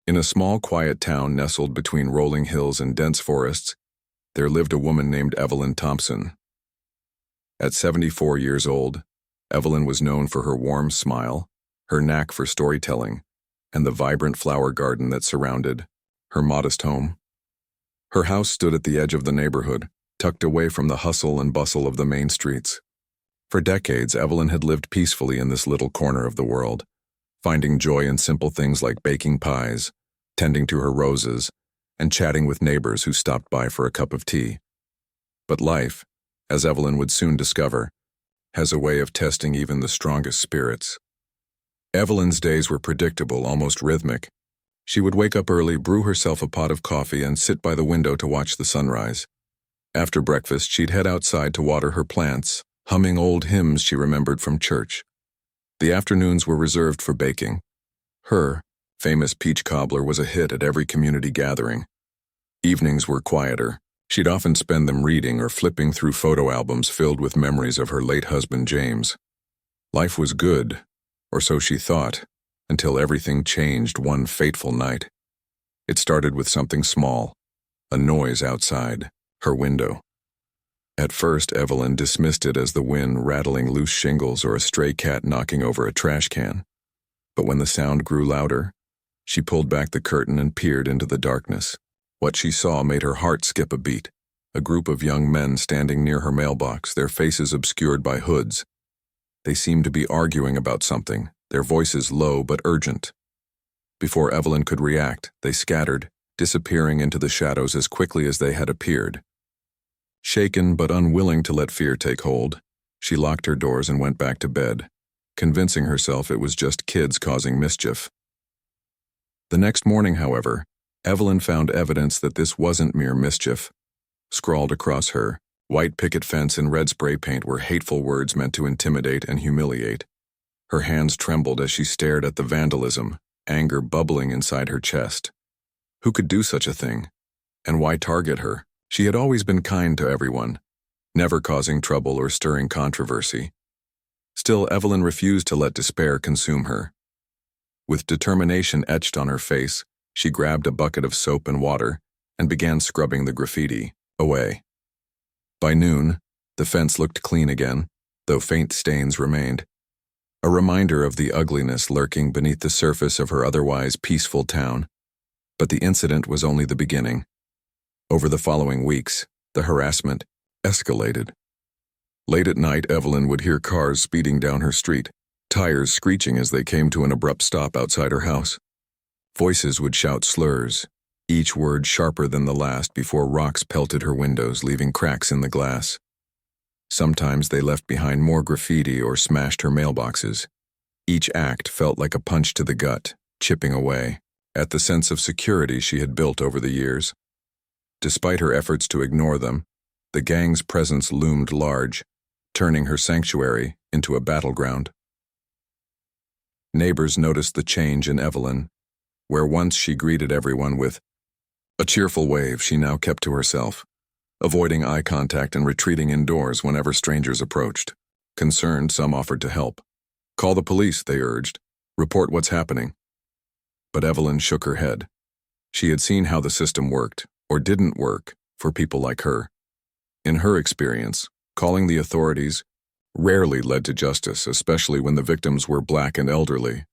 In a small, quiet town nestled between rolling hills and dense forests, there lived a woman named Evelyn Thompson. At 74 years old, Evelyn was known for her warm smile, her knack for storytelling, and the vibrant flower garden that surrounded her modest home. Her house stood at the edge of the neighborhood, tucked away from the hustle and bustle of the main streets. For decades, Evelyn had lived peacefully in this little corner of the world, finding joy in simple things like baking pies, tending to her roses, and chatting with neighbors who stopped by for a cup of tea. But life, as Evelyn would soon discover, has a way of testing even the strongest spirits. Evelyn's days were predictable, almost rhythmic. She would wake up early, brew herself a pot of coffee, and sit by the window to watch the sunrise. After breakfast, she'd head outside to water her plants, humming old hymns she remembered from church. The afternoons were reserved for baking. Her famous peach cobbler was a hit at every community gathering. Evenings were quieter. She'd often spend them reading or flipping through photo albums filled with memories of her late husband James. Life was good, or so she thought, until everything changed one fateful night. It started with something small, a noise outside her window. At first, Evelyn dismissed it as the wind rattling loose shingles or a stray cat knocking over a trash can. But when the sound grew louder, she pulled back the curtain and peered into the darkness. What she saw made her heart skip a beat. A group of young men standing near her mailbox, their faces obscured by hoods. They seemed to be arguing about something, their voices low but urgent. Before Evelyn could react, they scattered, disappearing into the shadows as quickly as they had appeared. Shaken but unwilling to let fear take hold, she locked her doors and went back to bed, convincing herself it was just kids causing mischief. The next morning, however, Evelyn found evidence that this wasn't mere mischief. Scrawled across her white picket fence in red spray paint were hateful words meant to intimidate and humiliate. Her hands trembled as she stared at the vandalism, anger bubbling inside her chest. Who could do such a thing? And why target her? She had always been kind to everyone, never causing trouble or stirring controversy. Still, Evelyn refused to let despair consume her. With determination etched on her face, she grabbed a bucket of soap and water and began scrubbing the graffiti away. By noon, the fence looked clean again, though faint stains remained. A reminder of the ugliness lurking beneath the surface of her otherwise peaceful town. But the incident was only the beginning. Over the following weeks, the harassment escalated. Late at night, Evelyn would hear cars speeding down her street, tires screeching as they came to an abrupt stop outside her house. Voices would shout slurs, each word sharper than the last, before rocks pelted her windows, leaving cracks in the glass. Sometimes they left behind more graffiti or smashed her mailboxes. Each act felt like a punch to the gut, chipping away at the sense of security she had built over the years. Despite her efforts to ignore them, the gang's presence loomed large, turning her sanctuary into a battleground. Neighbors noticed the change in Evelyn. Where once she greeted everyone with a cheerful wave, she now kept to herself, avoiding eye contact and retreating indoors whenever strangers approached. Concerned, some offered to help. "Call the police," they urged. "Report what's happening." But Evelyn shook her head. She had seen how the system worked, or didn't work, for people like her. In her experience, calling the authorities rarely led to justice, especially when the victims were black and elderly.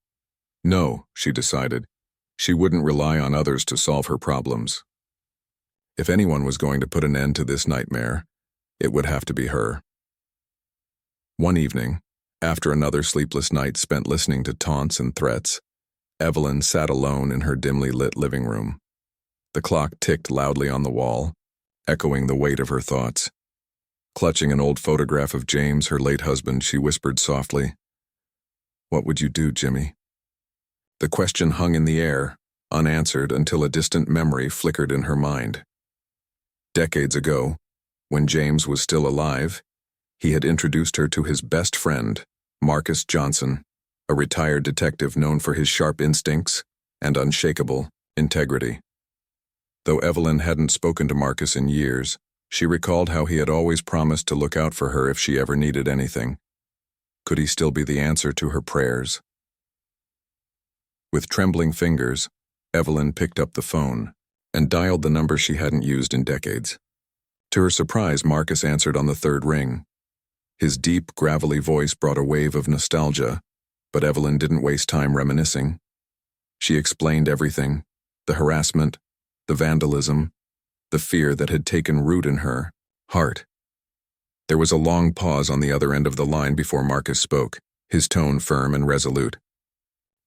No, she decided, she wouldn't rely on others to solve her problems. If anyone was going to put an end to this nightmare, it would have to be her. One evening, after another sleepless night spent listening to taunts and threats, Evelyn sat alone in her dimly lit living room. The clock ticked loudly on the wall, echoing the weight of her thoughts. Clutching an old photograph of James, her late husband, she whispered softly, "What would you do, Jimmy?" The question hung in the air, unanswered, until a distant memory flickered in her mind. Decades ago, when James was still alive, he had introduced her to his best friend, Marcus Johnson, a retired detective known for his sharp instincts and unshakable integrity. Though Evelyn hadn't spoken to Marcus in years, she recalled how he had always promised to look out for her if she ever needed anything. Could he still be the answer to her prayers? With trembling fingers, Evelyn picked up the phone and dialed the number she hadn't used in decades. To her surprise, Marcus answered on the third ring. His deep, gravelly voice brought a wave of nostalgia, but Evelyn didn't waste time reminiscing. She explained everything: the harassment, the vandalism, the fear that had taken root in her heart. There was a long pause on the other end of the line before Marcus spoke, his tone firm and resolute.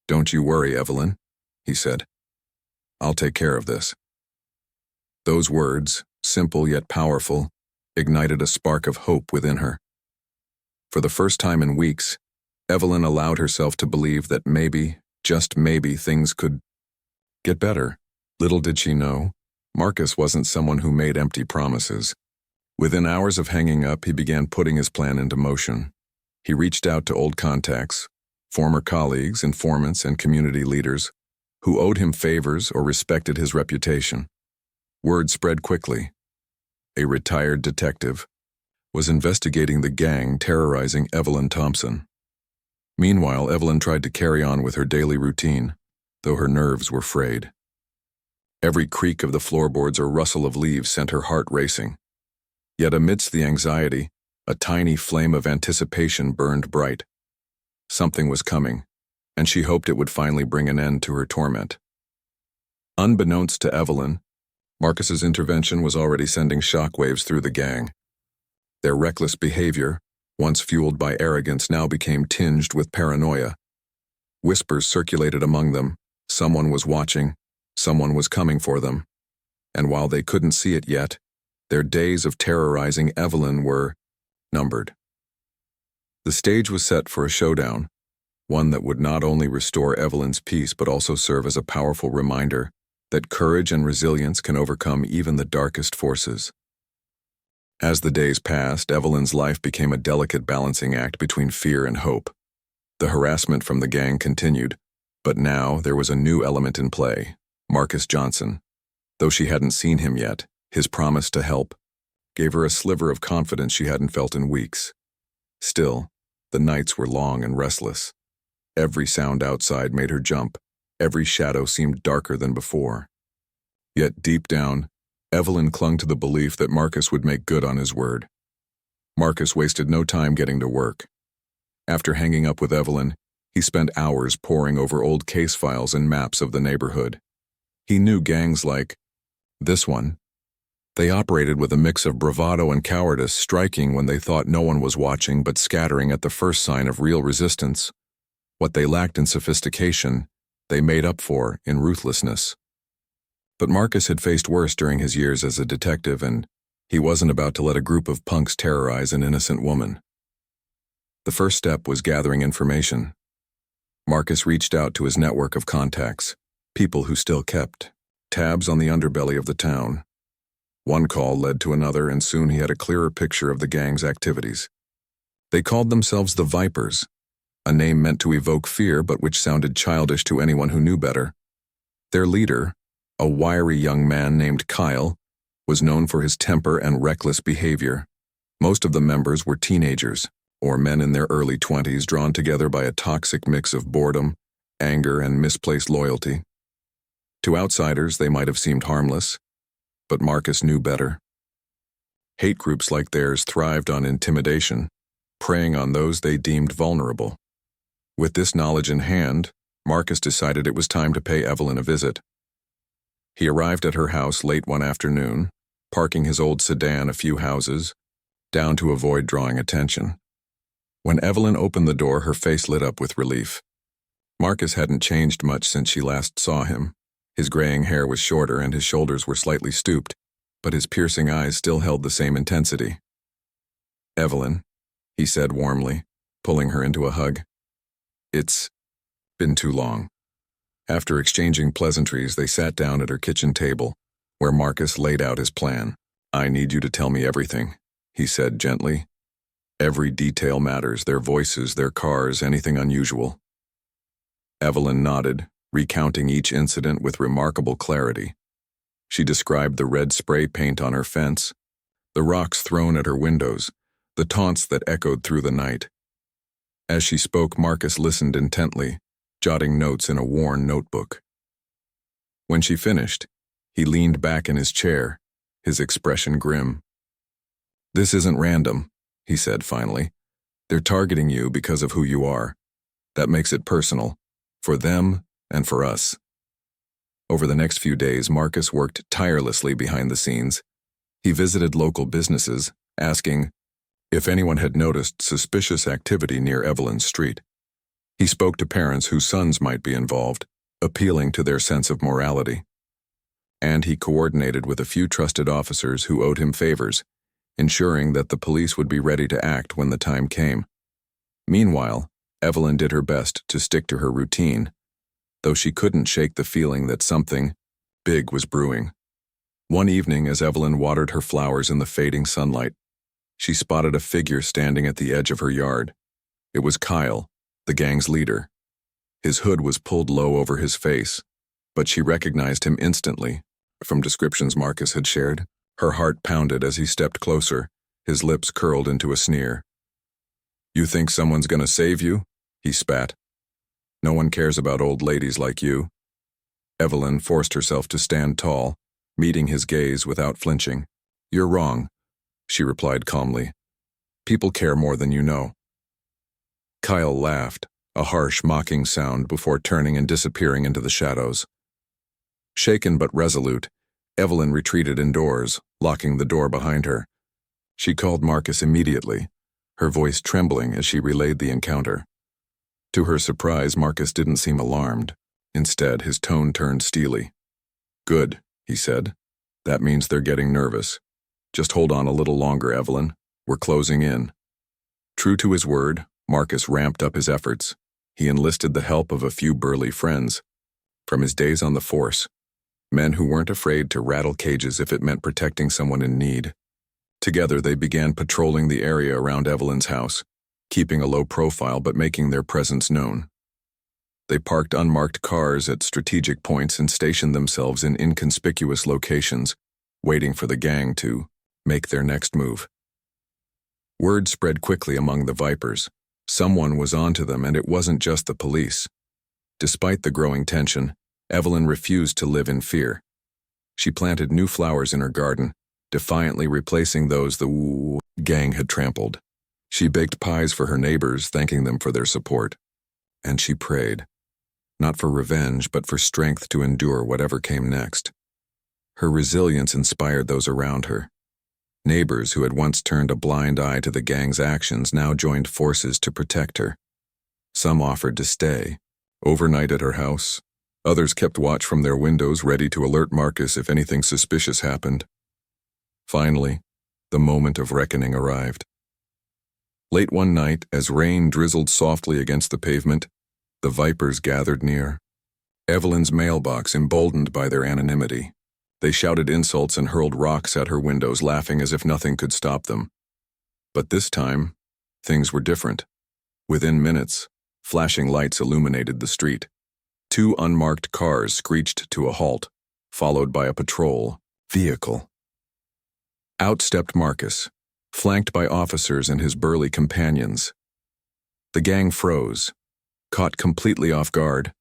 "Don't you worry, Evelyn," he said. "I'll take care of this." Those words, simple yet powerful, ignited a spark of hope within her. For the first time in weeks, Evelyn allowed herself to believe that maybe, just maybe, things could get better. Little did she know, Marcus wasn't someone who made empty promises. Within hours of hanging up, he began putting his plan into motion. He reached out to old contacts, former colleagues, informants, and community leaders who owed him favors or respected his reputation. Word spread quickly. A retired detective was investigating the gang terrorizing Evelyn Thompson. Meanwhile, Evelyn tried to carry on with her daily routine, though her nerves were frayed. Every creak of the floorboards or rustle of leaves sent her heart racing. Yet amidst the anxiety, a tiny flame of anticipation burned bright. Something was coming, and she hoped it would finally bring an end to her torment. Unbeknownst to Evelyn, Marcus's intervention was already sending shockwaves through the gang. Their reckless behavior, once fueled by arrogance, now became tinged with paranoia. Whispers circulated among them: someone was watching, someone was coming for them. And while they couldn't see it yet, their days of terrorizing Evelyn were numbered. The stage was set for a showdown, one that would not only restore Evelyn's peace but also serve as a powerful reminder that courage and resilience can overcome even the darkest forces. As the days passed, Evelyn's life became a delicate balancing act between fear and hope. The harassment from the gang continued, but now there was a new element in play: Marcus Johnson. Though she hadn't seen him yet, his promise to help gave her a sliver of confidence she hadn't felt in weeks. Still, the nights were long and restless. Every sound outside made her jump. Every shadow seemed darker than before. Yet deep down, Evelyn clung to the belief that Marcus would make good on his word. Marcus wasted no time getting to work. After hanging up with Evelyn, he spent hours poring over old case files and maps of the neighborhood. He knew gangs like this one. They operated with a mix of bravado and cowardice, striking when they thought no one was watching but scattering at the first sign of real resistance. What they lacked in sophistication, they made up for in ruthlessness. But Marcus had faced worse during his years as a detective, and he wasn't about to let a group of punks terrorize an innocent woman. The first step was gathering information. Marcus reached out to his network of contacts, people who still kept tabs on the underbelly of the town. One call led to another, and soon he had a clearer picture of the gang's activities. They called themselves the Vipers, a name meant to evoke fear but which sounded childish to anyone who knew better. Their leader, a wiry young man named Kyle, was known for his temper and reckless behavior. Most of the members were teenagers, or men in their early 20s, drawn together by a toxic mix of boredom, anger, and misplaced loyalty. To outsiders, they might have seemed harmless, but Marcus knew better. Hate groups like theirs thrived on intimidation, preying on those they deemed vulnerable. With this knowledge in hand, Marcus decided it was time to pay Evelyn a visit. He arrived at her house late one afternoon, parking his old sedan a few houses down to avoid drawing attention. When Evelyn opened the door, her face lit up with relief. Marcus hadn't changed much since she last saw him. His graying hair was shorter and his shoulders were slightly stooped, but his piercing eyes still held the same intensity. "Evelyn," he said warmly, pulling her into a hug. "It's been too long." After exchanging pleasantries, they sat down at her kitchen table, where Marcus laid out his plan. "I need you to tell me everything," he said gently. "Every detail matters: their voices, their cars, anything unusual." Evelyn nodded, recounting each incident with remarkable clarity. She described the red spray paint on her fence, the rocks thrown at her windows, the taunts that echoed through the night. As she spoke, Marcus listened intently, jotting notes in a worn notebook. When she finished, he leaned back in his chair, his expression grim. "This isn't random," he said finally. "They're targeting you because of who you are. That makes it personal, for them and for us." Over the next few days, Marcus worked tirelessly behind the scenes. He visited local businesses, asking if anyone had noticed suspicious activity near Evelyn's street. He spoke to parents whose sons might be involved, appealing to their sense of morality. And he coordinated with a few trusted officers who owed him favors, ensuring that the police would be ready to act when the time came. Meanwhile, Evelyn did her best to stick to her routine, though she couldn't shake the feeling that something big was brewing. One evening, as Evelyn watered her flowers in the fading sunlight, she spotted a figure standing at the edge of her yard. It was Kyle, the gang's leader. His hood was pulled low over his face, but she recognized him instantly from descriptions Marcus had shared. Her heart pounded as he stepped closer, his lips curled into a sneer. "You think someone's gonna save you?" he spat. "No one cares about old ladies like you." Evelyn forced herself to stand tall, meeting his gaze without flinching. "You're wrong," she replied calmly. "People care more than you know." Kyle laughed, a harsh, mocking sound before turning and disappearing into the shadows. Shaken but resolute, Evelyn retreated indoors, locking the door behind her. She called Marcus immediately, her voice trembling as she relayed the encounter. To her surprise, Marcus didn't seem alarmed. Instead, his tone turned steely. "Good," he said. "That means they're getting nervous. Just hold on a little longer, Evelyn. We're closing in." True to his word, Marcus ramped up his efforts. He enlisted the help of a few burly friends. From his days on the force, men who weren't afraid to rattle cages if it meant protecting someone in need. Together, they began patrolling the area around Evelyn's house, keeping a low profile but making their presence known. They parked unmarked cars at strategic points and stationed themselves in inconspicuous locations, waiting for the gang to make their next move. Word spread quickly among the Vipers. Someone was onto them, and it wasn't just the police. Despite the growing tension, Evelyn refused to live in fear. She planted new flowers in her garden, defiantly replacing those the gang had trampled. She baked pies for her neighbors, thanking them for their support. And she prayed, not for revenge, but for strength to endure whatever came next. Her resilience inspired those around her. Neighbors who had once turned a blind eye to the gang's actions now joined forces to protect her. Some offered to stay, overnight at her house. Others kept watch from their windows, ready to alert Marcus if anything suspicious happened. Finally, the moment of reckoning arrived. Late one night, as rain drizzled softly against the pavement, the Vipers gathered near. Evelyn's mailbox emboldened by their anonymity. They shouted insults and hurled rocks at her windows, laughing as if nothing could stop them. But this time, things were different. Within minutes, flashing lights illuminated the street. 2 unmarked cars screeched to a halt, followed by a patrol vehicle. Out stepped Marcus, flanked by officers and his burly companions. The gang froze, caught completely off guard.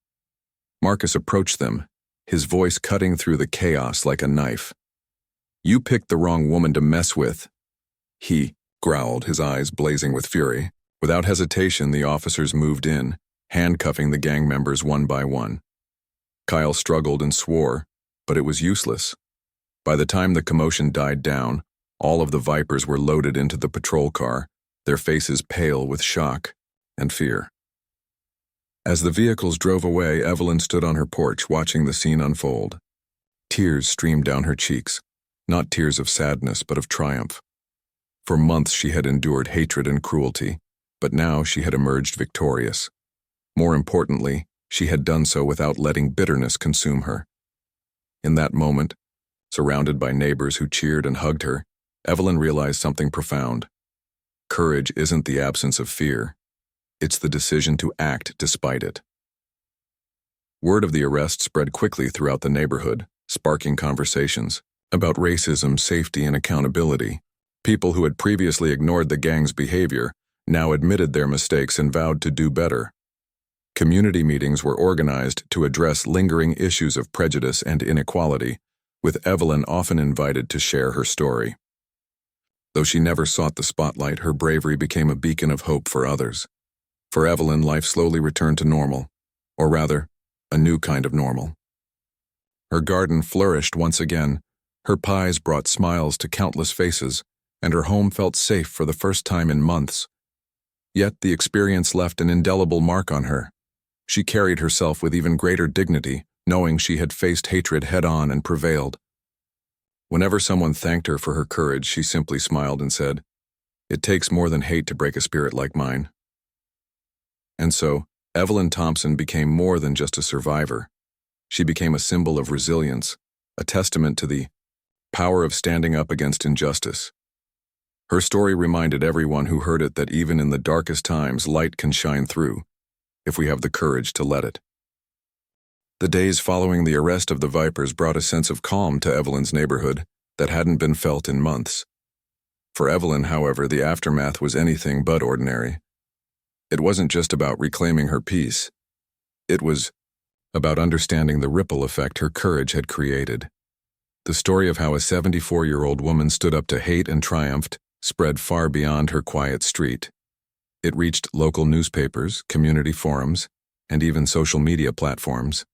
Marcus approached them, his voice cutting through the chaos like a knife. "You picked the wrong woman to mess with," he growled, his eyes blazing with fury. Without hesitation, the officers moved in, handcuffing the gang members one by one. Kyle struggled and swore, but it was useless. By the time the commotion died down, all of the Vipers were loaded into the patrol car, their faces pale with shock and fear. As the vehicles drove away, Evelyn stood on her porch watching the scene unfold. Tears streamed down her cheeks, not tears of sadness but of triumph. For months she had endured hatred and cruelty, but now she had emerged victorious. More importantly, she had done so without letting bitterness consume her. In that moment, surrounded by neighbors who cheered and hugged her, Evelyn realized something profound. Courage isn't the absence of fear. It's the decision to act despite it. Word of the arrest spread quickly throughout the neighborhood, sparking conversations about racism, safety, and accountability. People who had previously ignored the gang's behavior now admitted their mistakes and vowed to do better. Community meetings were organized to address lingering issues of prejudice and inequality, with Evelyn often invited to share her story. Though she never sought the spotlight, her bravery became a beacon of hope for others. For Evelyn, life slowly returned to normal, or rather, a new kind of normal. Her garden flourished once again, her pies brought smiles to countless faces, and her home felt safe for the first time in months. Yet the experience left an indelible mark on her. She carried herself with even greater dignity, knowing she had faced hatred head-on and prevailed. Whenever someone thanked her for her courage, she simply smiled and said, "It takes more than hate to break a spirit like mine." And so, Evelyn Thompson became more than just a survivor. She became a symbol of resilience, a testament to the power of standing up against injustice. Her story reminded everyone who heard it that even in the darkest times, light can shine through, if we have the courage to let it. The days following the arrest of the Vipers brought a sense of calm to Evelyn's neighborhood that hadn't been felt in months. For Evelyn, however, the aftermath was anything but ordinary. It wasn't just about reclaiming her peace. It was about understanding the ripple effect her courage had created. The story of how a 74-year-old woman stood up to hate and triumphed spread far beyond her quiet street. It reached local newspapers, community forums, and even social media platforms.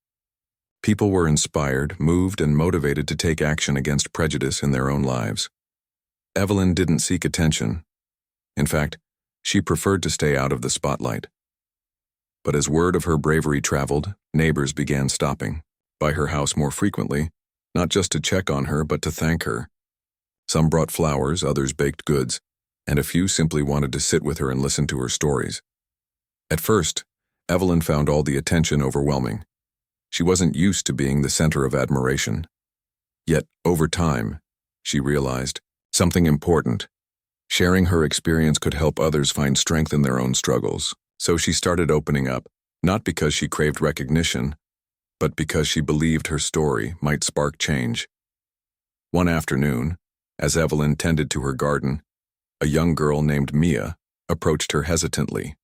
People were inspired, moved, and motivated to take action against prejudice in their own lives. Evelyn didn't seek attention. In fact, she preferred to stay out of the spotlight. But as word of her bravery traveled, neighbors began stopping by her house more frequently, not just to check on her, but to thank her. Some brought flowers, others baked goods, and a few simply wanted to sit with her and listen to her stories. At first, Evelyn found all the attention overwhelming. She wasn't used to being the center of admiration. Yet, over time, she realized something important. Sharing her experience could help others find strength in their own struggles. So she started opening up, not because she craved recognition, but because she believed her story might spark change. One afternoon, as Evelyn tended to her garden, a young girl named Mia approached her hesitantly.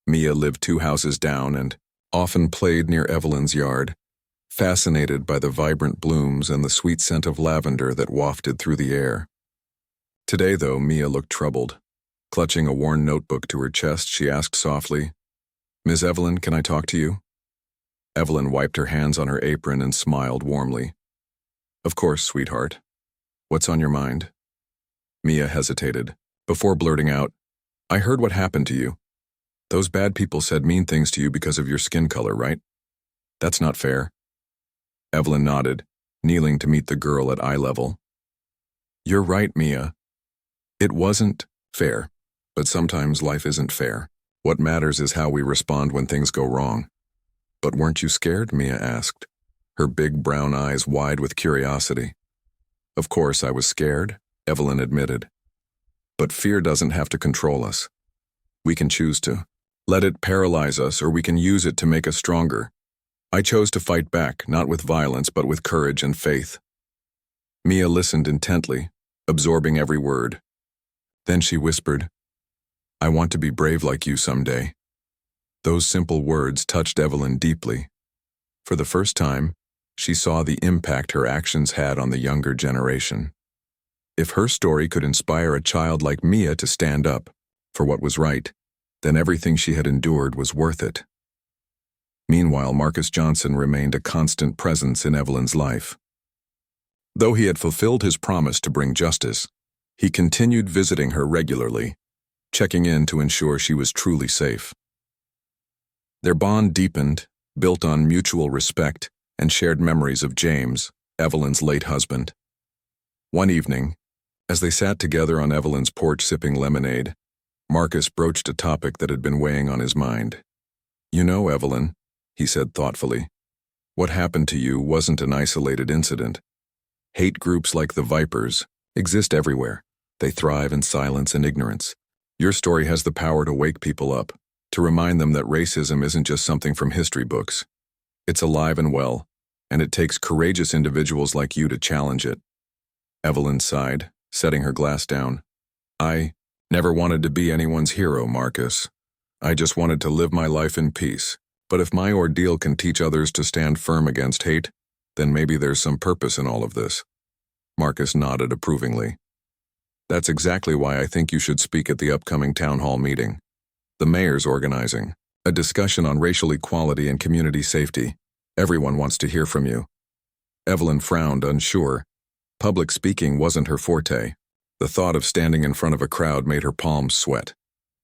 Mia lived 2 houses down and often played near Evelyn's yard, fascinated by the vibrant blooms and the sweet scent of lavender that wafted through the air. Today, though, Mia looked troubled. Clutching a worn notebook to her chest, she asked softly, "Miss Evelyn, can I talk to you?" Evelyn wiped her hands on her apron and smiled warmly. "Of course, sweetheart. What's on your mind?" Mia hesitated, before blurting out, "I heard what happened to you. Those bad people said mean things to you because of your skin color, right? That's not fair." Evelyn nodded, kneeling to meet the girl at eye level. "You're right, Mia. It wasn't fair, but sometimes life isn't fair. What matters is how we respond when things go wrong." "But weren't you scared?" Mia asked, her big brown eyes wide with curiosity. "Of course I was scared," Evelyn admitted. "But fear doesn't have to control us. We can choose to let it paralyze us, or we can use it to make us stronger. I chose to fight back, not with violence, but with courage and faith." Mia listened intently, absorbing every word. Then she whispered, "I want to be brave like you someday." Those simple words touched Evelyn deeply. For the first time, she saw the impact her actions had on the younger generation. If her story could inspire a child like Mia to stand up for what was right, then everything she had endured was worth it. Meanwhile, Marcus Johnson remained a constant presence in Evelyn's life. Though he had fulfilled his promise to bring justice, he continued visiting her regularly, checking in to ensure she was truly safe. Their bond deepened, built on mutual respect and shared memories of James, Evelyn's late husband. One evening, as they sat together on Evelyn's porch sipping lemonade, Marcus broached a topic that had been weighing on his mind. "You know, Evelyn," he said thoughtfully, "what happened to you wasn't an isolated incident. Hate groups like the Vipers exist everywhere. They thrive in silence and ignorance. Your story has the power to wake people up, to remind them that racism isn't just something from history books. It's alive and well, and it takes courageous individuals like you to challenge it." Evelyn sighed, setting her glass down. "I never wanted to be anyone's hero, Marcus. I just wanted to live my life in peace, But if my ordeal can teach others to stand firm against hate, then maybe there's some purpose in all of this. Marcus nodded approvingly. That's exactly why I think you should speak at the upcoming town hall meeting. The mayor's organizing a discussion on racial equality and community safety. Everyone wants to hear from you. Evelyn frowned, unsure. Public speaking wasn't her forte. The thought of standing in front of a crowd made her palms sweat.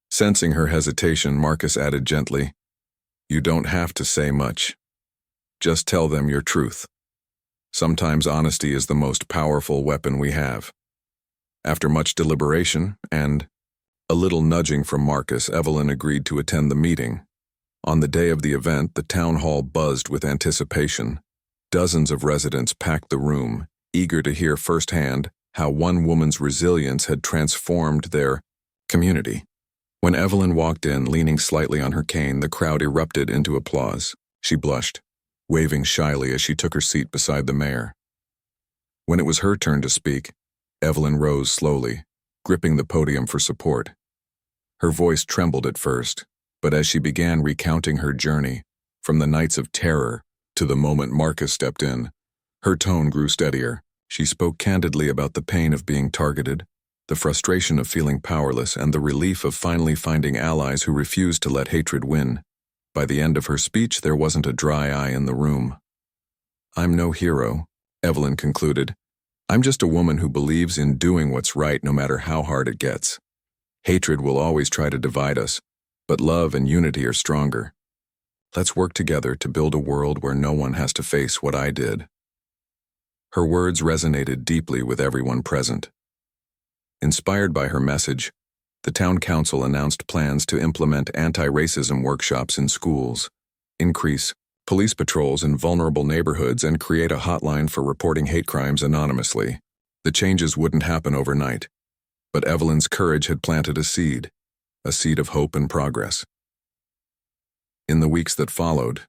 Sensing her hesitation, Marcus added gently, "You don't have to say much. Just tell them your truth. Sometimes honesty is the most powerful weapon we have." After much deliberation and a little nudging from Marcus, Evelyn agreed to attend the meeting. On the day of the event, the town hall buzzed with anticipation. Dozens of residents packed the room, eager to hear firsthand how one woman's resilience had transformed their community. When Evelyn walked in, leaning slightly on her cane, the crowd erupted into applause. She blushed, waving shyly as she took her seat beside the mayor. When it was her turn to speak, Evelyn rose slowly, gripping the podium for support. Her voice trembled at first, but as she began recounting her journey, from the nights of terror to the moment Marcus stepped in, her tone grew steadier. She spoke candidly about the pain of being targeted, the frustration of feeling powerless, and the relief of finally finding allies who refused to let hatred win. By the end of her speech, there wasn't a dry eye in the room. "I'm no hero," Evelyn concluded. "I'm just a woman who believes in doing what's right no matter how hard it gets. Hatred will always try to divide us, but love and unity are stronger. Let's work together to build a world where no one has to face what I did." Her words resonated deeply with everyone present. Inspired by her message, the town council announced plans to implement anti-racism workshops in schools, increase police patrols in vulnerable neighborhoods, and create a hotline for reporting hate crimes anonymously. The changes wouldn't happen overnight, but Evelyn's courage had planted a seed of hope and progress. In the weeks that followed,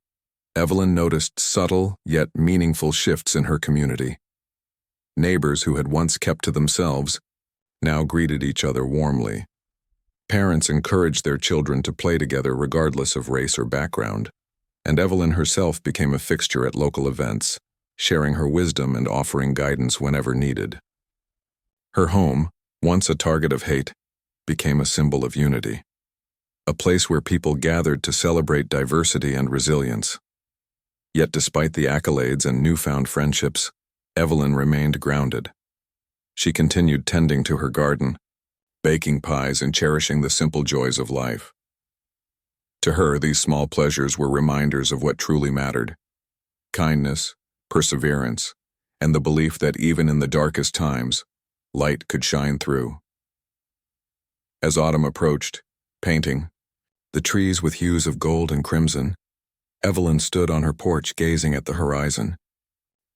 Evelyn noticed subtle yet meaningful shifts in her community. Neighbors who had once kept to themselves now greeted each other warmly. Parents encouraged their children to play together regardless of race or background, and Evelyn herself became a fixture at local events, sharing her wisdom and offering guidance whenever needed. Her home, once a target of hate, became a symbol of unity, a place where people gathered to celebrate diversity and resilience. Yet despite the accolades and newfound friendships, Evelyn remained grounded. She continued tending to her garden, baking pies and cherishing the simple joys of life. To her, these small pleasures were reminders of what truly mattered: kindness, perseverance, and the belief that even in the darkest times, light could shine through. As autumn approached, painting the trees with hues of gold and crimson, Evelyn stood on her porch gazing at the horizon.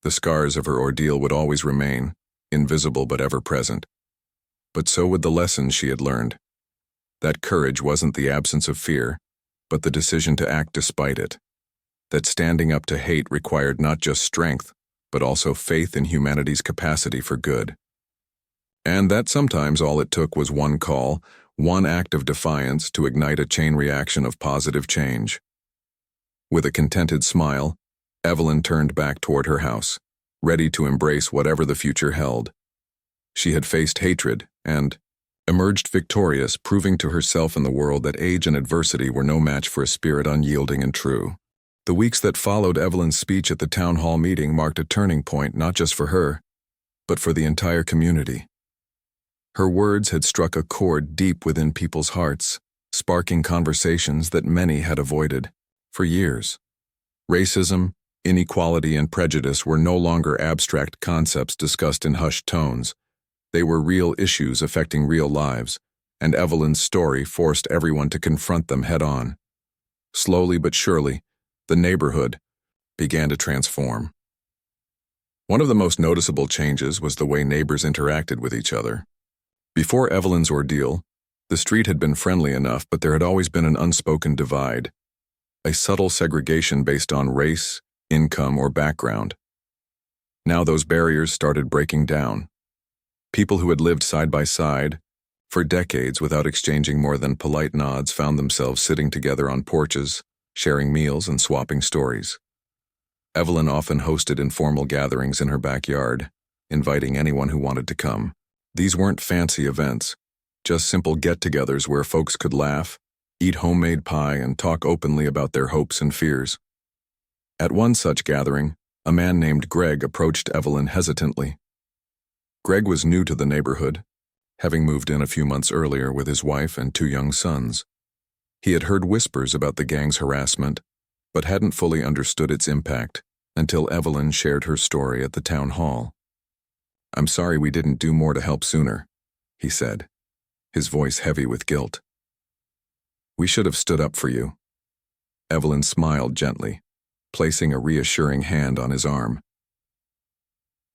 The scars of her ordeal would always remain, invisible but ever present. But so would the lessons she had learned. That courage wasn't the absence of fear, but the decision to act despite it. That standing up to hate required not just strength, but also faith in humanity's capacity for good. And that sometimes all it took was one call, one act of defiance to ignite a chain reaction of positive change. With a contented smile, Evelyn turned back toward her house, ready to embrace whatever the future held. She had faced hatred and emerged victorious, proving to herself and the world that age and adversity were no match for a spirit unyielding and true. The weeks that followed Evelyn's speech at the town hall meeting marked a turning point not just for her, but for the entire community. Her words had struck a chord deep within people's hearts, sparking conversations that many had avoided for years. Racism, inequality, and prejudice were no longer abstract concepts discussed in hushed tones. They were real issues affecting real lives, and Evelyn's story forced everyone to confront them head-on. Slowly but surely, the neighborhood began to transform. One of the most noticeable changes was the way neighbors interacted with each other. Before Evelyn's ordeal, the street had been friendly enough, but there had always been an unspoken divide, a subtle segregation based on race, income, or background. Now those barriers started breaking down. People who had lived side by side for decades without exchanging more than polite nods found themselves sitting together on porches, sharing meals and swapping stories. Evelyn often hosted informal gatherings in her backyard, inviting anyone who wanted to come. These weren't fancy events, just simple get-togethers where folks could laugh, eat homemade pie, and talk openly about their hopes and fears. At one such gathering, a man named Greg approached Evelyn hesitantly. Greg was new to the neighborhood, having moved in a few months earlier with his wife and 2 young sons. He had heard whispers about the gang's harassment, but hadn't fully understood its impact until Evelyn shared her story at the town hall. "I'm sorry we didn't do more to help sooner," he said, his voice heavy with guilt. "We should have stood up for you." Evelyn smiled gently, placing a reassuring hand on his arm.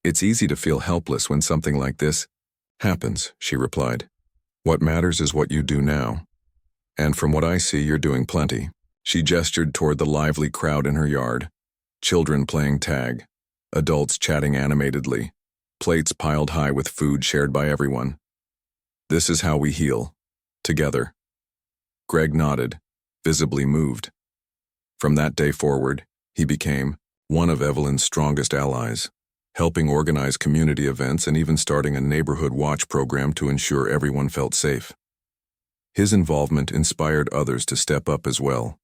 "It's easy to feel helpless when something like this happens," she replied. "What matters is what you do now. And from what I see, you're doing plenty." She gestured toward the lively crowd in her yard, children playing tag, adults chatting animatedly, plates piled high with food shared by everyone. "This is how we heal. Together." Greg nodded, visibly moved. From that day forward, he became one of Evelyn's strongest allies, helping organize community events and even starting a neighborhood watch program to ensure everyone felt safe. His involvement inspired others to step up as well,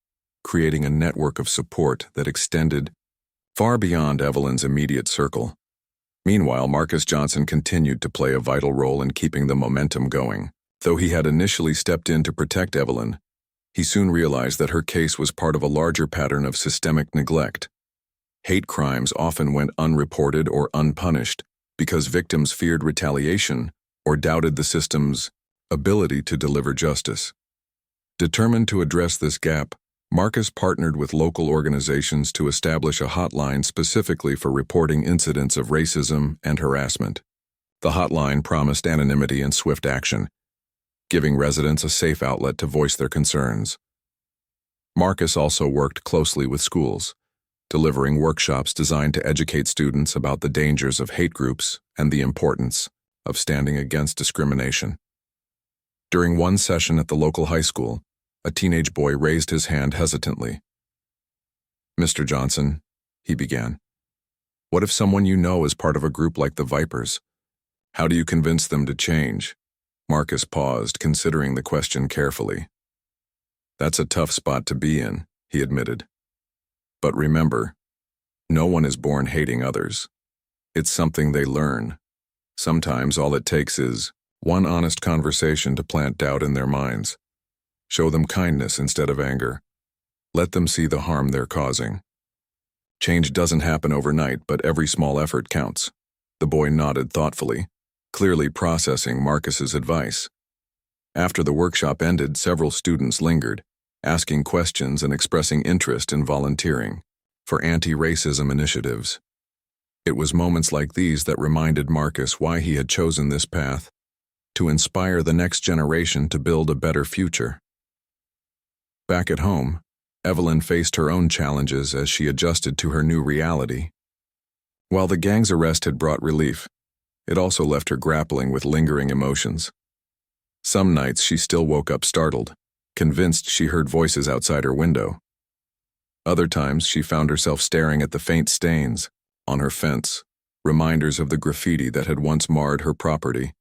creating a network of support that extended far beyond Evelyn's immediate circle. Meanwhile, Marcus Johnson continued to play a vital role in keeping the momentum going. Though he had initially stepped in to protect Evelyn, he soon realized that her case was part of a larger pattern of systemic neglect. Hate crimes often went unreported or unpunished because victims feared retaliation or doubted the system's ability to deliver justice. Determined to address this gap, Marcus partnered with local organizations to establish a hotline specifically for reporting incidents of racism and harassment. The hotline promised anonymity and swift action, giving residents a safe outlet to voice their concerns. Marcus also worked closely with schools, delivering workshops designed to educate students about the dangers of hate groups and the importance of standing against discrimination. During one session at the local high school, a teenage boy raised his hand hesitantly. "Mr. Johnson," he began, "what if someone you know is part of a group like the Vipers? How do you convince them to change?" Marcus paused, considering the question carefully. "That's a tough spot to be in," he admitted. "But remember, no one is born hating others. It's something they learn. Sometimes all it takes is one honest conversation to plant doubt in their minds. Show them kindness instead of anger. Let them see the harm they're causing. Change doesn't happen overnight, but every small effort counts." The boy nodded thoughtfully, clearly processing Marcus's advice. After the workshop ended, several students lingered, asking questions and expressing interest in volunteering for anti-racism initiatives. It was moments like these that reminded Marcus why he had chosen this path: to inspire the next generation to build a better future. Back at home, Evelyn faced her own challenges as she adjusted to her new reality. While the gang's arrest had brought relief, it also left her grappling with lingering emotions. Some nights she still woke up startled, convinced she heard voices outside her window. Other times she found herself staring at the faint stains on her fence, reminders of the graffiti that had once marred her property.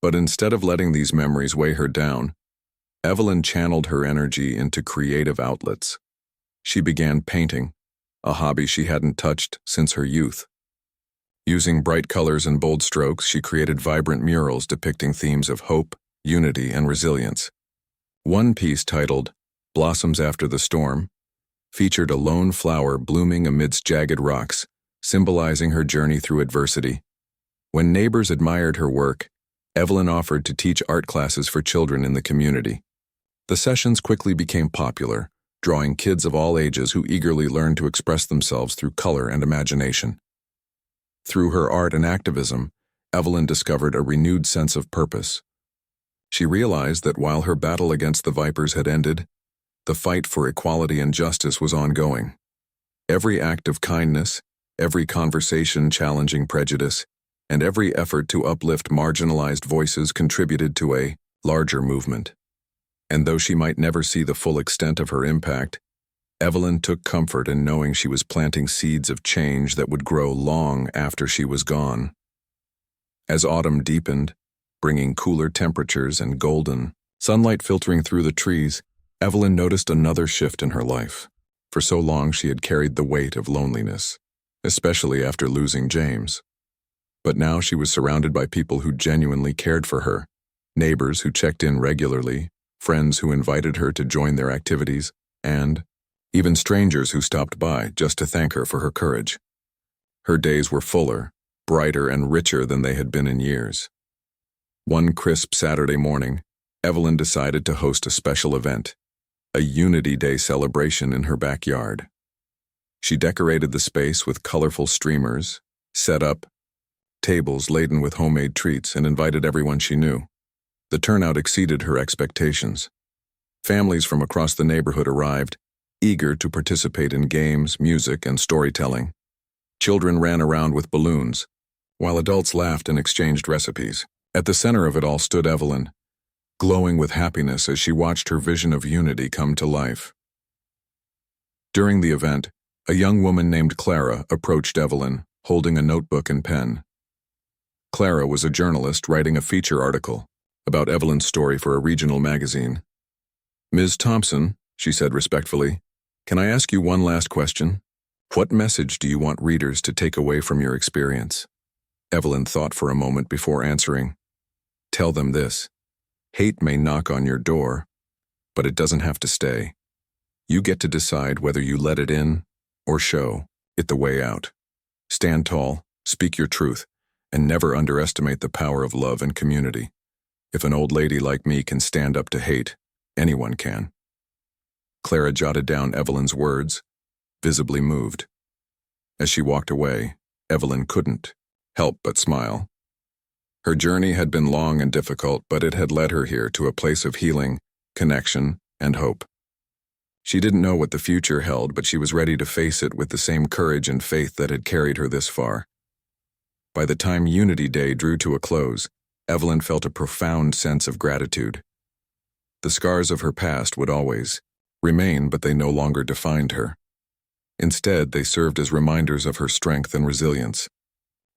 But instead of letting these memories weigh her down, Evelyn channeled her energy into creative outlets. She began painting, a hobby she hadn't touched since her youth. Using bright colors and bold strokes, she created vibrant murals depicting themes of hope, unity, and resilience. One piece, titled "Blossoms After the Storm," featured a lone flower blooming amidst jagged rocks, symbolizing her journey through adversity. When neighbors admired her work, Evelyn offered to teach art classes for children in the community. The sessions quickly became popular, drawing kids of all ages who eagerly learned to express themselves through color and imagination. Through her art and activism, Evelyn discovered a renewed sense of purpose. She realized that while her battle against the Vipers had ended, the fight for equality and justice was ongoing. Every act of kindness, every conversation challenging prejudice, and every effort to uplift marginalized voices contributed to a larger movement. And though she might never see the full extent of her impact, Evelyn took comfort in knowing she was planting seeds of change that would grow long after she was gone. As autumn deepened, bringing cooler temperatures and golden sunlight filtering through the trees, Evelyn noticed another shift in her life. For so long she had carried the weight of loneliness, especially after losing James. But now she was surrounded by people who genuinely cared for her, neighbors who checked in regularly, friends who invited her to join their activities, and even strangers who stopped by just to thank her for her courage. Her days were fuller, brighter, and richer than they had been in years. One crisp Saturday morning, Evelyn decided to host a special event, a Unity Day celebration in her backyard. She decorated the space with colorful streamers, set up tables laden with homemade treats, and invited everyone she knew. The turnout exceeded her expectations. Families from across the neighborhood arrived, eager to participate in games, music, and storytelling. Children ran around with balloons, while adults laughed and exchanged recipes. At the center of it all stood Evelyn, glowing with happiness as she watched her vision of unity come to life. During the event, a young woman named Clara approached Evelyn, holding a notebook and pen. Clara was a journalist writing a feature article about Evelyn's story for a regional magazine. "Ms. Thompson," she said respectfully, "can I ask you one last question? What message do you want readers to take away from your experience?" Evelyn thought for a moment before answering. "Tell them this. Hate may knock on your door, but it doesn't have to stay. You get to decide whether you let it in or show it the way out. Stand tall, speak your truth, and never underestimate the power of love and community. If an old lady like me can stand up to hate, anyone can." Clara jotted down Evelyn's words, visibly moved. As she walked away, Evelyn couldn't help but smile. Her journey had been long and difficult, but it had led her here to a place of healing, connection, and hope. She didn't know what the future held, but she was ready to face it with the same courage and faith that had carried her this far. By the time Unity Day drew to a close, Evelyn felt a profound sense of gratitude. The scars of her past would always remain, but they no longer defined her. Instead, they served as reminders of her strength and resilience.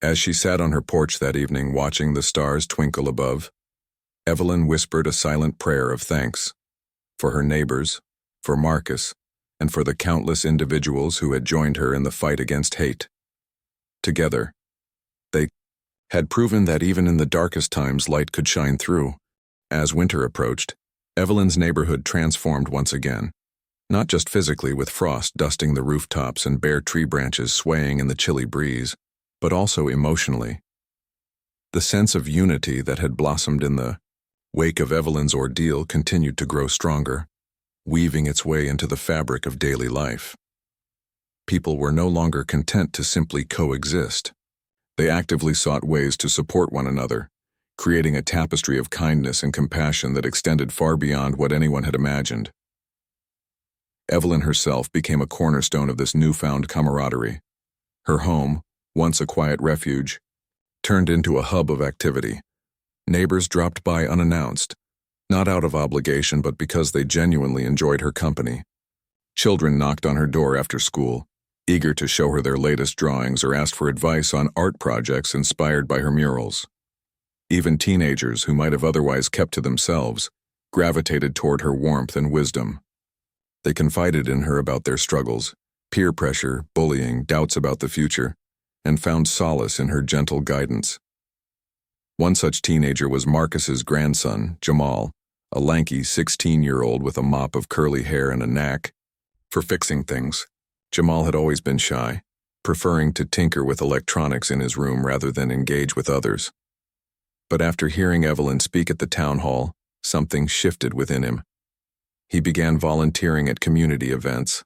As she sat on her porch that evening watching the stars twinkle above, Evelyn whispered a silent prayer of thanks for her neighbors, for Marcus, and for the countless individuals who had joined her in the fight against hate. Together, they had proven that even in the darkest times light could shine through. As winter approached, Evelyn's neighborhood transformed once again, not just physically with frost dusting the rooftops and bare tree branches swaying in the chilly breeze, but also emotionally. The sense of unity that had blossomed in the wake of Evelyn's ordeal continued to grow stronger, weaving its way into the fabric of daily life. People were no longer content to simply coexist. They actively sought ways to support one another, creating a tapestry of kindness and compassion that extended far beyond what anyone had imagined. Evelyn herself became a cornerstone of this newfound camaraderie. Her home, once a quiet refuge, turned into a hub of activity. Neighbors dropped by unannounced, not out of obligation but because they genuinely enjoyed her company. Children knocked on her door after school, eager to show her their latest drawings or ask for advice on art projects inspired by her murals. Even teenagers who might have otherwise kept to themselves gravitated toward her warmth and wisdom. They confided in her about their struggles, peer pressure, bullying, doubts about the future, and found solace in her gentle guidance. One such teenager was Marcus's grandson, Jamal, a lanky 16-year-old with a mop of curly hair and a knack for fixing things. Jamal had always been shy, preferring to tinker with electronics in his room rather than engage with others. But after hearing Evelyn speak at the town hall, something shifted within him. He began volunteering at community events,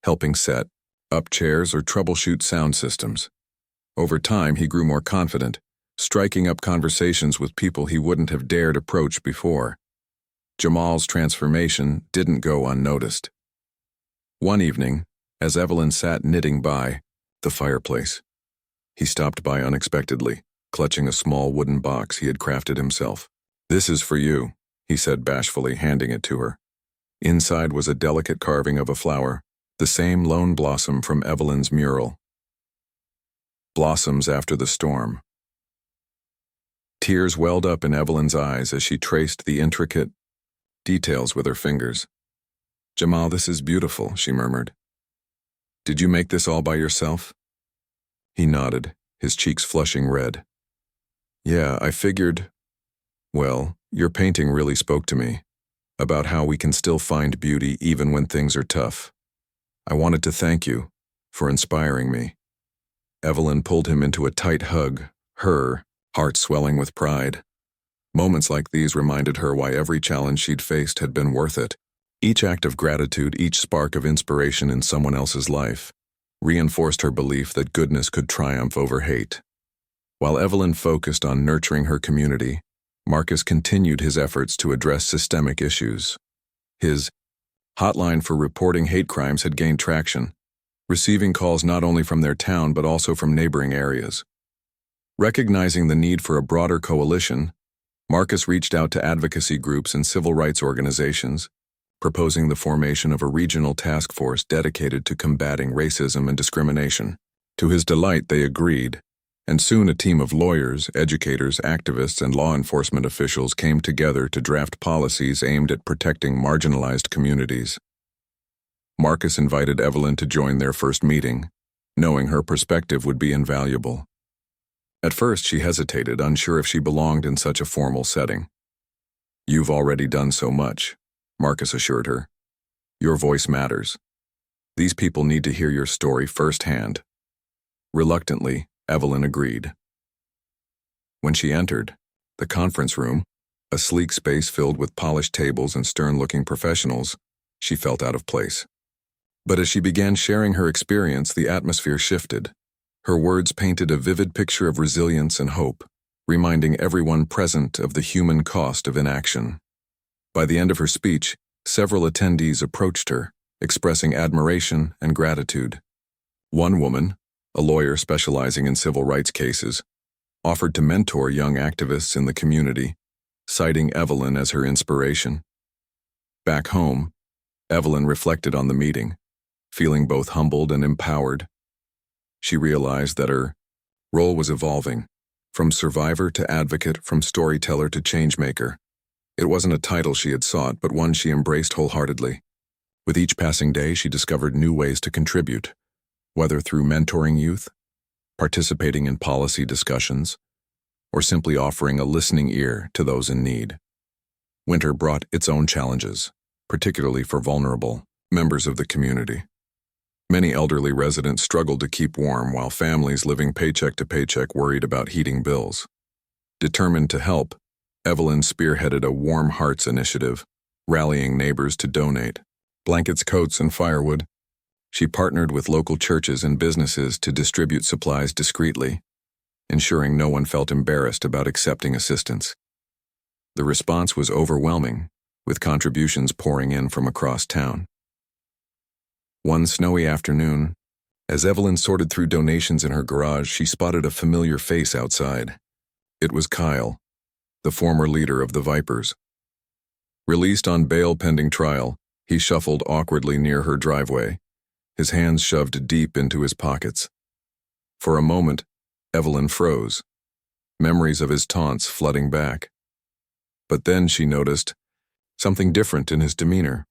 helping set up chairs or troubleshoot sound systems. Over time, he grew more confident, striking up conversations with people he wouldn't have dared approach before. Jamal's transformation didn't go unnoticed. One evening, as Evelyn sat knitting by the fireplace, he stopped by unexpectedly, clutching a small wooden box he had crafted himself. "This is for you," he said bashfully, handing it to her. Inside was a delicate carving of a flower, The same lone blossom from Evelyn's mural. Blossoms after the storm. Tears welled up in Evelyn's eyes as she traced the intricate details with her fingers. "Jamal, this is beautiful," she murmured. "Did you make this all by yourself?" He nodded, his cheeks flushing red. "Yeah, I figured, well, your painting really spoke to me, about how we can still find beauty even when things are tough. I wanted to thank you for inspiring me." Evelyn pulled him into a tight hug, her heart swelling with pride. Moments like these reminded her why every challenge she'd faced had been worth it. Each act of gratitude, each spark of inspiration in someone else's life, reinforced her belief that goodness could triumph over hate. While Evelyn focused on nurturing her community, Marcus continued his efforts to address systemic issues. His hotline for reporting hate crimes had gained traction, receiving calls not only from their town but also from neighboring areas. Recognizing the need for a broader coalition, Marcus reached out to advocacy groups and civil rights organizations, proposing the formation of a regional task force dedicated to combating racism and discrimination. To his delight, they agreed, and soon a team of lawyers, educators, activists, and law enforcement officials came together to draft policies aimed at protecting marginalized communities. Marcus invited Evelyn to join their first meeting, knowing her perspective would be invaluable. At first, she hesitated, unsure if she belonged in such a formal setting. "You've already done so much," Marcus assured her. "Your voice matters. These people need to hear your story firsthand." Reluctantly, Evelyn agreed. When she entered the conference room, a sleek space filled with polished tables and stern-looking professionals, she felt out of place. But as she began sharing her experience, the atmosphere shifted. Her words painted a vivid picture of resilience and hope, reminding everyone present of the human cost of inaction. By the end of her speech, several attendees approached her, expressing admiration and gratitude. One woman, a lawyer specializing in civil rights cases, offered to mentor young activists in the community, citing Evelyn as her inspiration. Back home, Evelyn reflected on the meeting, feeling both humbled and empowered. She realized that her role was evolving, from survivor to advocate, from storyteller to changemaker. It wasn't a title she had sought, but one she embraced wholeheartedly. With each passing day, she discovered new ways to contribute, whether through mentoring youth, participating in policy discussions, or simply offering a listening ear to those in need. Winter brought its own challenges, particularly for vulnerable members of the community. Many elderly residents struggled to keep warm, while families living paycheck to paycheck worried about heating bills. Determined to help, Evelyn spearheaded a Warm Hearts initiative, rallying neighbors to donate blankets, coats, and firewood. She partnered with local churches and businesses to distribute supplies discreetly, ensuring no one felt embarrassed about accepting assistance. The response was overwhelming, with contributions pouring in from across town. One snowy afternoon, as Evelyn sorted through donations in her garage, she spotted a familiar face outside. It was Kyle, the former leader of the Vipers. Released on bail pending trial, he shuffled awkwardly near her driveway, his hands shoved deep into his pockets. For a moment, Evelyn froze, memories of his taunts flooding back. But then she noticed something different in his demeanor.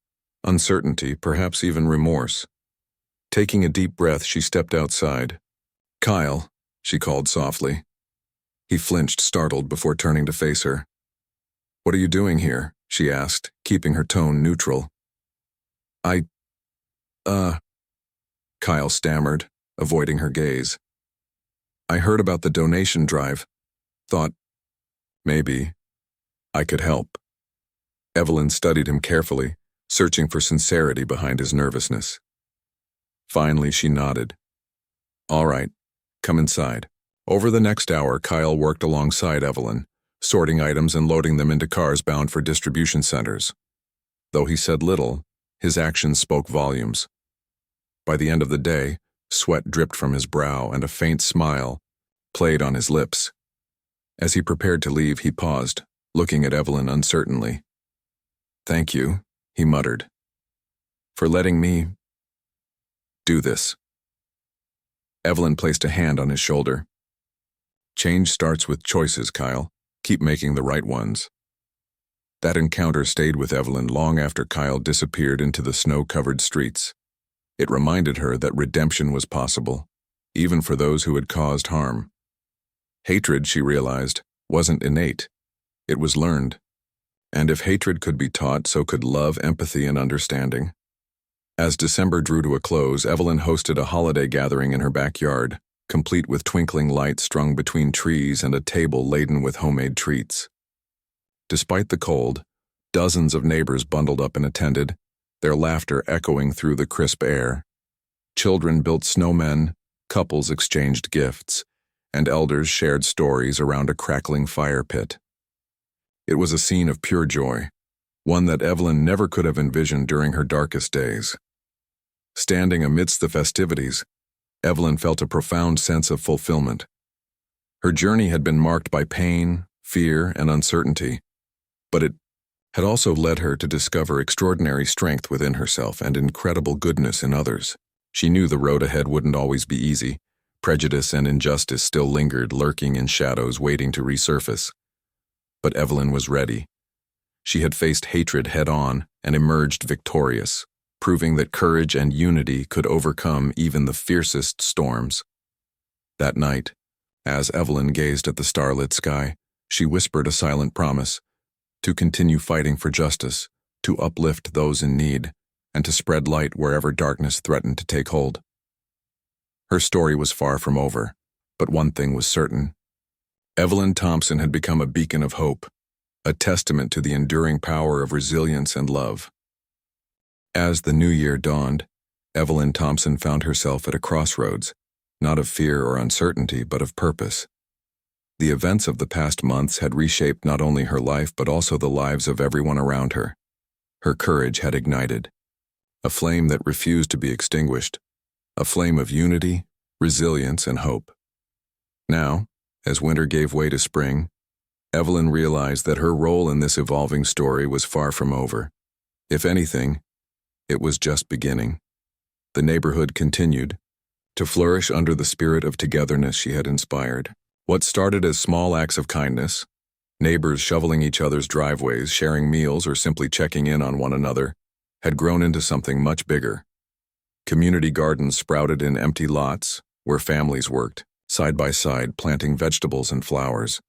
Uncertainty, perhaps even remorse. Taking a deep breath, she stepped outside. "Kyle," she called softly. He flinched, startled, before turning to face her. "What are you doing here?" she asked, keeping her tone neutral. Kyle stammered, avoiding her gaze. "I heard about the donation drive. Thought, maybe, I could help." Evelyn studied him carefully, searching for sincerity behind his nervousness. Finally, she nodded. "All right, come inside." Over the next hour, Kyle worked alongside Evelyn, sorting items and loading them into cars bound for distribution centers. Though he said little, his actions spoke volumes. By the end of the day, sweat dripped from his brow and a faint smile played on his lips. As he prepared to leave, he paused, looking at Evelyn uncertainly. "Thank you," he muttered, "for letting me Do this. Evelyn placed a hand on his shoulder. Change starts with choices, Kyle. Keep making the right ones. That encounter stayed with Evelyn long after Kyle disappeared into the snow-covered streets. It reminded her that redemption was possible, even for those who had caused harm. Hatred, she realized, wasn't innate. It was learned. And if hatred could be taught, so could love, empathy, and understanding. As December drew to a close, Evelyn hosted a holiday gathering in her backyard, complete with twinkling lights strung between trees and a table laden with homemade treats. Despite the cold, dozens of neighbors bundled up and attended, their laughter echoing through the crisp air. Children built snowmen, couples exchanged gifts, and elders shared stories around a crackling fire pit. It was a scene of pure joy, one that Evelyn never could have envisioned during her darkest days. Standing amidst the festivities, Evelyn felt a profound sense of fulfillment. Her journey had been marked by pain, fear, and uncertainty, but it had also led her to discover extraordinary strength within herself and incredible goodness in others. She knew the road ahead wouldn't always be easy. Prejudice and injustice still lingered, lurking in shadows, waiting to resurface. But Evelyn was ready. She had faced hatred head-on and emerged victorious, proving that courage and unity could overcome even the fiercest storms. That night, as Evelyn gazed at the starlit sky, she whispered a silent promise: to continue fighting for justice, to uplift those in need, and to spread light wherever darkness threatened to take hold. Her story was far from over, but one thing was certain. Evelyn Thompson had become a beacon of hope, a testament to the enduring power of resilience and love. As the new year dawned, Evelyn Thompson found herself at a crossroads, not of fear or uncertainty, but of purpose. The events of the past months had reshaped not only her life but also the lives of everyone around her. Her courage had ignited, a flame that refused to be extinguished, a flame of unity, resilience, and hope. Now, as winter gave way to spring, Evelyn realized that her role in this evolving story was far from over. If anything, it was just beginning. The neighborhood continued to flourish under the spirit of togetherness she had inspired. What started as small acts of kindness, neighbors shoveling each other's driveways, sharing meals, or simply checking in on one another, had grown into something much bigger. Community gardens sprouted in empty lots, where families worked, side by side, planting vegetables and flowers.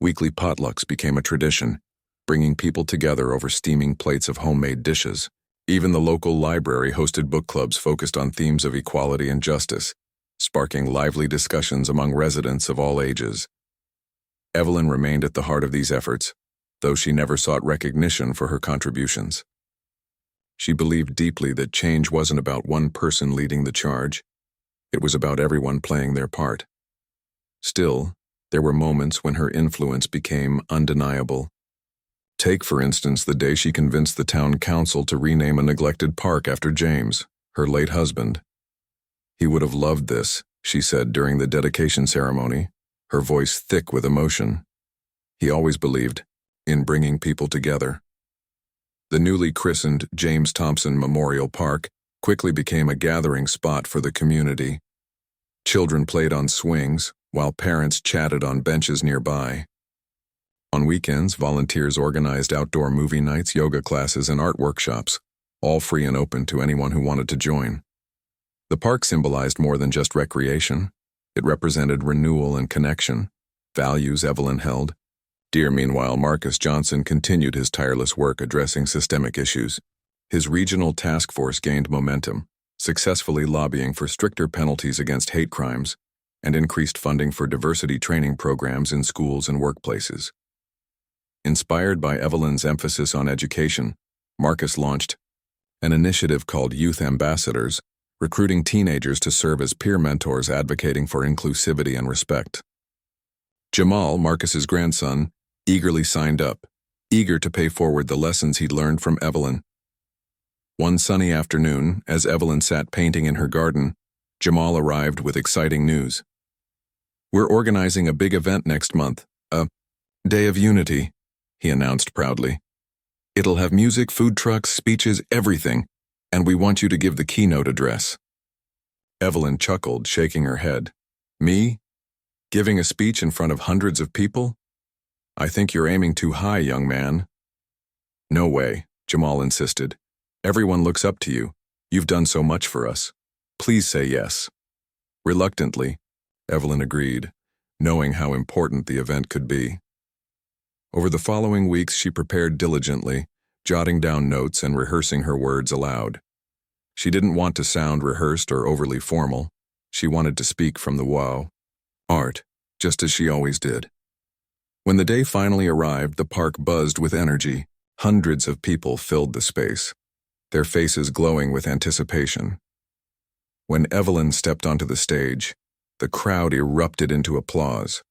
Weekly potlucks became a tradition, bringing people together over steaming plates of homemade dishes. Even the local library hosted book clubs focused on themes of equality and justice, sparking lively discussions among residents of all ages. Evelyn remained at the heart of these efforts, though she never sought recognition for her contributions. She believed deeply that change wasn't about one person leading the charge. It was about everyone playing their part. Still, there were moments when her influence became undeniable. Take, for instance, the day she convinced the town council to rename a neglected park after James, her late husband. He would have loved this, she said during the dedication ceremony, her voice thick with emotion. He always believed in bringing people together. The newly christened James Thompson Memorial Park quickly became a gathering spot for the community. Children played on swings, while parents chatted on benches nearby. On weekends, volunteers organized outdoor movie nights, yoga classes, and art workshops, all free and open to anyone who wanted to join. The park symbolized more than just recreation. It represented renewal and connection, values Evelyn held. Dear, meanwhile, Marcus Johnson continued his tireless work addressing systemic issues. His regional task force gained momentum, successfully lobbying for stricter penalties against hate crimes and increased funding for diversity training programs in schools and workplaces. Inspired by Evelyn's emphasis on education, Marcus launched an initiative called Youth Ambassadors, recruiting teenagers to serve as peer mentors advocating for inclusivity and respect. Jamal, Marcus's grandson, eagerly signed up, eager to pay forward the lessons he'd learned from Evelyn. One sunny afternoon, as Evelyn sat painting in her garden, Jamal arrived with exciting news. "We're organizing a big event next month, a Day of Unity," he announced proudly. "It'll have music, food trucks, speeches, everything, and we want you to give the keynote address." Evelyn chuckled, shaking her head. Me? Giving a speech in front of hundreds of people? I think you're aiming too high, young man. No way, Jamal insisted. Everyone looks up to you. You've done so much for us. Please say yes. Reluctantly, Evelyn agreed, knowing how important the event could be. Over the following weeks, she prepared diligently, jotting down notes and rehearsing her words aloud. She didn't want to sound rehearsed or overly formal. She wanted to speak from the wow. Art, just as she always did. When the day finally arrived, the park buzzed with energy. Hundreds of people filled the space, their faces glowing with anticipation. When Evelyn stepped onto the stage, the crowd erupted into applause.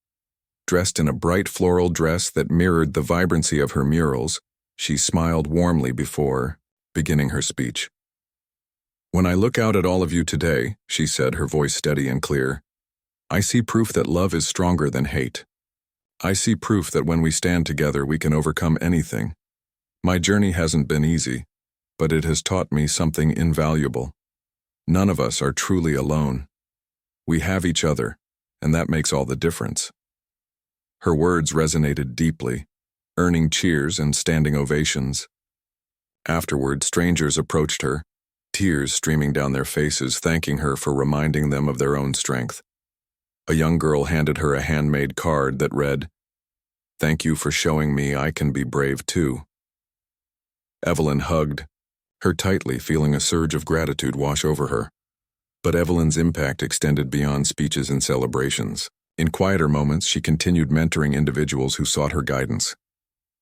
Dressed in a bright floral dress that mirrored the vibrancy of her murals, she smiled warmly before beginning her speech. When I look out at all of you today, she said, her voice steady and clear, I see proof that love is stronger than hate. I see proof that when we stand together, we can overcome anything. My journey hasn't been easy, but it has taught me something invaluable. None of us are truly alone. We have each other, and that makes all the difference. Her words resonated deeply, earning cheers and standing ovations. Afterward, strangers approached her, tears streaming down their faces, thanking her for reminding them of their own strength. A young girl handed her a handmade card that read, "Thank you for showing me I can be brave too." Evelyn hugged her tightly, feeling a surge of gratitude wash over her. But Evelyn's impact extended beyond speeches and celebrations. In quieter moments, she continued mentoring individuals who sought her guidance.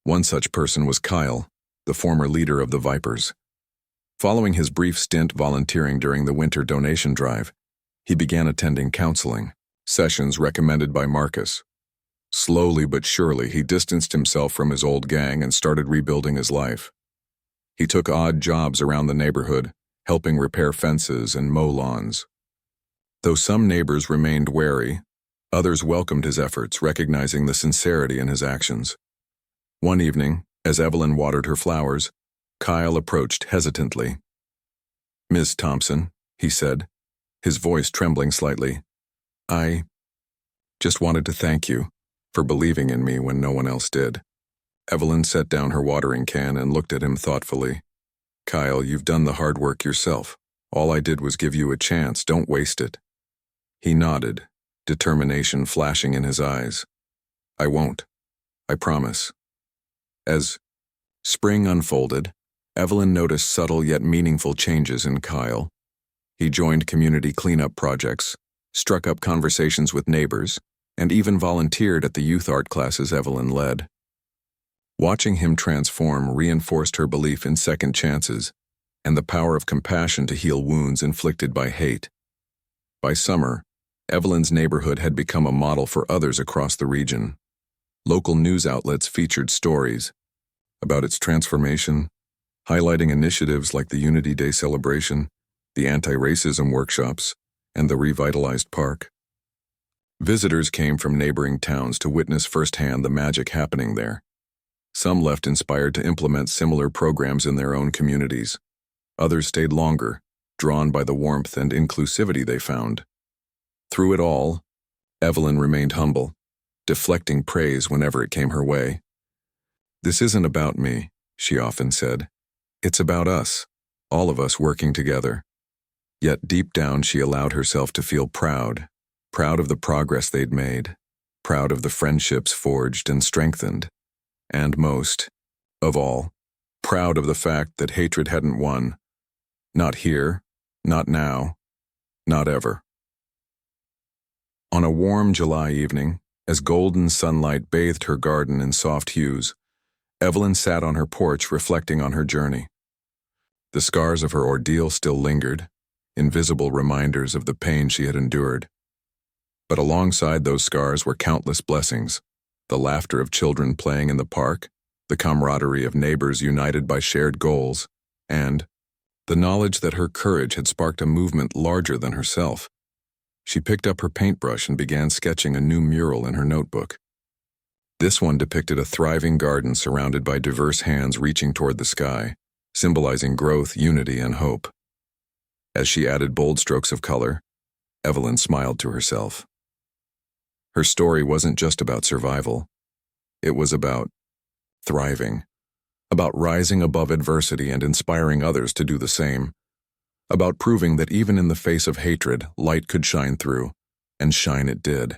One such person was Kyle, the former leader of the Vipers. Following his brief stint volunteering during the winter donation drive, he began attending counseling sessions recommended by Marcus. Slowly but surely, he distanced himself from his old gang and started rebuilding his life. He took odd jobs around the neighborhood, helping repair fences and mow lawns. Though some neighbors remained wary, others welcomed his efforts, recognizing the sincerity in his actions. One evening, as Evelyn watered her flowers, Kyle approached hesitantly. "Miss Thompson," he said, his voice trembling slightly, "I just wanted to thank you for believing in me when no one else did." Evelyn set down her watering can and looked at him thoughtfully. "Kyle, you've done the hard work yourself. All I did was give you a chance. Don't waste it." He nodded, determination flashing in his eyes. "I won't. I promise." As spring unfolded, Evelyn noticed subtle yet meaningful changes in Kyle. He joined community cleanup projects, struck up conversations with neighbors, and even volunteered at the youth art classes Evelyn led. Watching him transform reinforced her belief in second chances and the power of compassion to heal wounds inflicted by hate. By summer, Evelyn's neighborhood had become a model for others across the region. Local news outlets featured stories about its transformation, highlighting initiatives like the Unity Day celebration, the anti-racism workshops, and the revitalized park. Visitors came from neighboring towns to witness firsthand the magic happening there. Some left inspired to implement similar programs in their own communities. Others stayed longer, drawn by the warmth and inclusivity they found. Through it all, Evelyn remained humble, deflecting praise whenever it came her way. "This isn't about me," she often said. "It's about us, all of us working together." Yet deep down she allowed herself to feel proud of the progress they'd made, proud of the friendships forged and strengthened, and most of all, proud of the fact that hatred hadn't won. Not here, not now, not ever. On a warm July evening, as golden sunlight bathed her garden in soft hues, Evelyn sat on her porch reflecting on her journey. The scars of her ordeal still lingered, invisible reminders of the pain she had endured. But alongside those scars were countless blessings: the laughter of children playing in the park, the camaraderie of neighbors united by shared goals, and the knowledge that her courage had sparked a movement larger than herself. She picked up her paintbrush and began sketching a new mural in her notebook. This one depicted a thriving garden surrounded by diverse hands reaching toward the sky, symbolizing growth, unity, and hope. As she added bold strokes of color, Evelyn smiled to herself. Her story wasn't just about survival. It was about thriving, about rising above adversity and inspiring others to do the same, about proving that even in the face of hatred, light could shine through, and shine it did.